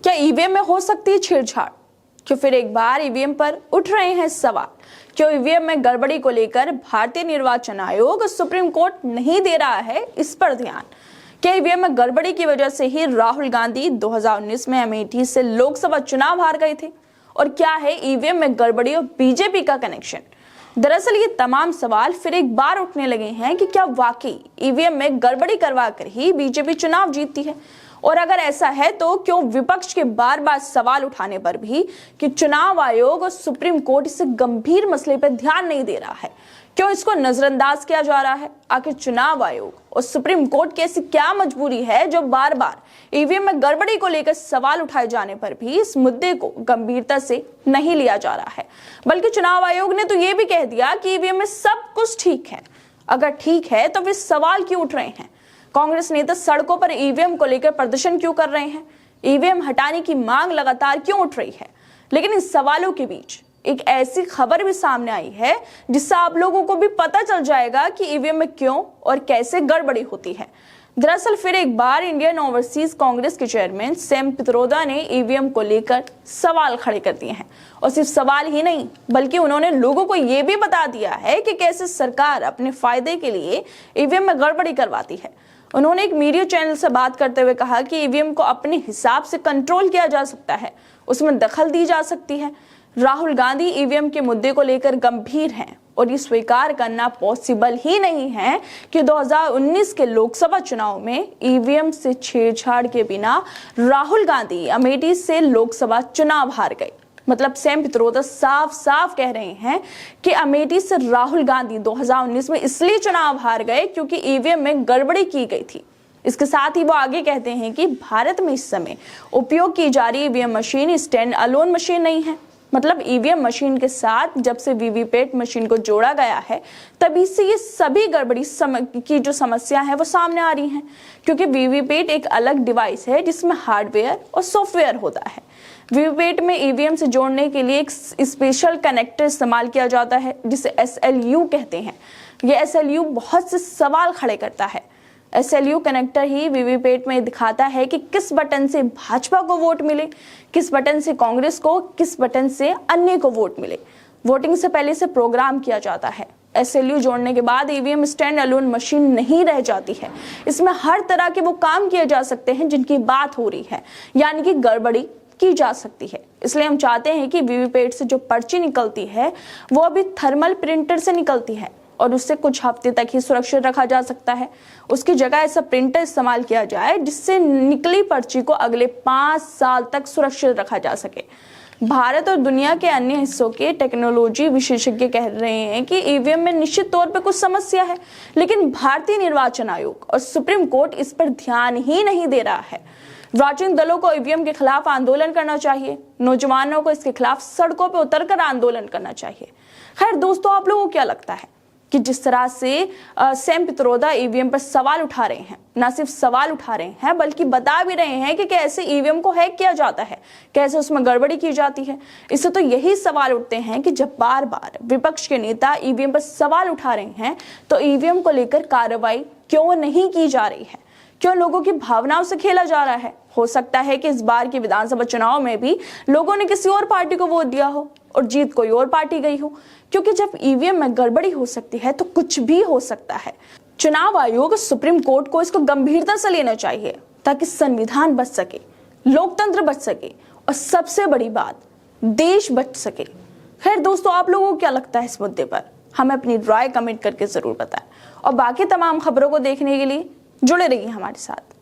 क्या ईवीएम में हो सकती है छेड़छाड़? क्यों फिर एक बार ईवीएम पर उठ रहे हैं सवाल? क्यों ईवीएम में गड़बड़ी को लेकर भारतीय निर्वाचन आयोग और सुप्रीम कोर्ट नहीं दे रहा है इस पर ध्यान? क्या ईवीएम में गड़बड़ी की वजह से ही राहुल गांधी 2019 में अमेठी से लोकसभा चुनाव हार गए थे? और क्या है ईवीएम में गड़बड़ी और बीजेपी का कनेक्शन? दरअसल ये तमाम सवाल फिर एक बार उठने लगे हैं कि क्या वाकई ईवीएम में गड़बड़ी करवा कर ही बीजेपी चुनाव जीतती है? और अगर ऐसा है तो क्यों विपक्ष के बार बार सवाल उठाने पर भी कि चुनाव आयोग और सुप्रीम कोर्ट इस गंभीर मसले पर ध्यान नहीं दे रहा है, क्यों इसको नजरअंदाज किया जा रहा है? आखिर चुनाव आयोग और सुप्रीम कोर्ट की ऐसी क्या मजबूरी है जो बार बार ईवीएम में गड़बड़ी को लेकर सवाल उठाए जाने पर भी इस मुद्दे को गंभीरता से नहीं लिया जा रहा है? बल्कि चुनाव आयोग ने तो ये भी कह दिया कि ईवीएम में सब कुछ ठीक है। अगर ठीक है तो फिर सवाल क्यों उठ रहे हैं? कांग्रेस नेता सड़कों पर ईवीएम को लेकर प्रदर्शन क्यों कर रहे हैं? ईवीएम हटाने की मांग लगातार क्यों उठ रही है? लेकिन इन सवालों के बीच एक ऐसी खबर भी सामने आई है जिससे आप लोगों को भी पता चल जाएगा कि ईवीएम में क्यों और कैसे गड़बड़ी होती है। दरअसल फिर एक बार इंडियन ओवरसीज कांग्रेस के चेयरमैन सैम पित्रोदा ने ईवीएम को लेकर सवाल खड़े कर दिए हैं। और सिर्फ सवाल ही नहीं, बल्कि उन्होंने लोगों को यह भी बता दिया है कि कैसे सरकार अपने फायदे के लिए ईवीएम में गड़बड़ी करवाती है। उन्होंने एक मीडिया चैनल से बात करते हुए कहा कि ईवीएम को अपने हिसाब से कंट्रोल किया जा सकता है, उसमें दखल दी जा सकती है। राहुल गांधी ईवीएम के मुद्दे को लेकर गंभीर हैं और ये स्वीकार करना पॉसिबल ही नहीं है कि 2019 के लोकसभा चुनाव में ईवीएम से छेड़छाड़ के बिना राहुल गांधी अमेठी से लोकसभा चुनाव हार गए। मतलब सैम पित्रोदा साफ साफ कह रहे हैं कि अमेठी से राहुल गांधी 2019 में इसलिए चुनाव हार गए क्योंकि ईवीएम में गड़बड़ी की गई थी। इसके साथ ही वो आगे कहते हैं कि भारत में इस समय उपयोग की जा रही EVM machine stand alone machine नहीं है। मतलब ईवीएम मशीन के साथ जब से वीवीपैट मशीन को जोड़ा गया है तभी से ये सभी गड़बड़ी की जो समस्या है वो सामने आ रही हैं, क्योंकि वीवीपैट एक अलग डिवाइस है जिसमें हार्डवेयर और सॉफ्टवेयर होता है। वीवीपैट में ईवीएम से जोड़ने के लिए एक स्पेशल कनेक्टर इस्तेमाल किया जाता है जिसे SLU कहते हैं। यह SLU बहुत से सवाल खड़े करता है। SLU कनेक्टर ही वीवीपैट में दिखाता है कि किस बटन से भाजपा को वोट मिले, किस बटन से कांग्रेस को, किस बटन से अन्य को वोट मिले। वोटिंग से पहले से प्रोग्राम किया जाता है। SLU जोड़ने के बाद ईवीएम स्टैंड अलोन मशीन नहीं रह जाती है। इसमें हर तरह के वो काम किए जा सकते हैं जिनकी बात हो रही है, यानी कि गड़बड़ी की जा सकती है। इसलिए हम चाहते हैं कि वीवीपैट से जो पर्ची निकलती है वो अभी थर्मल प्रिंटर से निकलती है और उससे कुछ हफ्ते तक ही सुरक्षित रखा जा सकता है। उसकी जगह ऐसा प्रिंटर इस्तेमाल किया जाए जिससे निकली पर्ची को अगले 5 साल तक सुरक्षित रखा जा सके। भारत और दुनिया के अन्य हिस्सों के टेक्नोलॉजी विशेषज्ञ कह रहे हैं कि ईवीएम में निश्चित तौर पर कुछ समस्या है, लेकिन भारतीय निर्वाचन आयोग और सुप्रीम कोर्ट इस पर ध्यान ही नहीं दे रहा है। राजनीतिक दलों को ईवीएम के खिलाफ आंदोलन करना चाहिए, नौजवानों को इसके खिलाफ सड़कों पर उतरकर आंदोलन करना चाहिए। खैर दोस्तों, आप लोगों को क्या लगता है कि जिस तरह से सैम पित्रोदा ईवीएम पर सवाल उठा रहे हैं, न सिर्फ सवाल उठा रहे हैं बल्कि बता भी रहे हैं कि कैसे ईवीएम को हैक किया जाता है, कैसे उसमें गड़बड़ी की जाती है। इससे तो यही सवाल उठते हैं कि जब बार बार विपक्ष के नेता ईवीएम पर सवाल उठा रहे हैं तो ईवीएम को लेकर कार्रवाई क्यों नहीं की जा रही है? क्यों लोगों की भावनाओं से खेला जा रहा है? हो सकता है कि इस बार के विधानसभा चुनाव में भी लोगों ने किसी और पार्टी को वोट दिया हो और जीत कोई और पार्टी गई हो, क्योंकि जब ईवीएम में गड़बड़ी हो सकती है तो कुछ भी हो सकता है। चुनाव आयोग और सुप्रीम कोर्ट को इसको गंभीरता से लेना चाहिए ताकि संविधान बच सके, लोकतंत्र बच सके और सबसे बड़ी बात, देश बच सके। खैर दोस्तों, आप लोगों को क्या लगता है इस मुद्दे पर? हमें अपनी राय कमेंट करके जरूर बताएं और बाकी तमाम खबरों को देखने के लिए जुड़े रहिए हमारे साथ।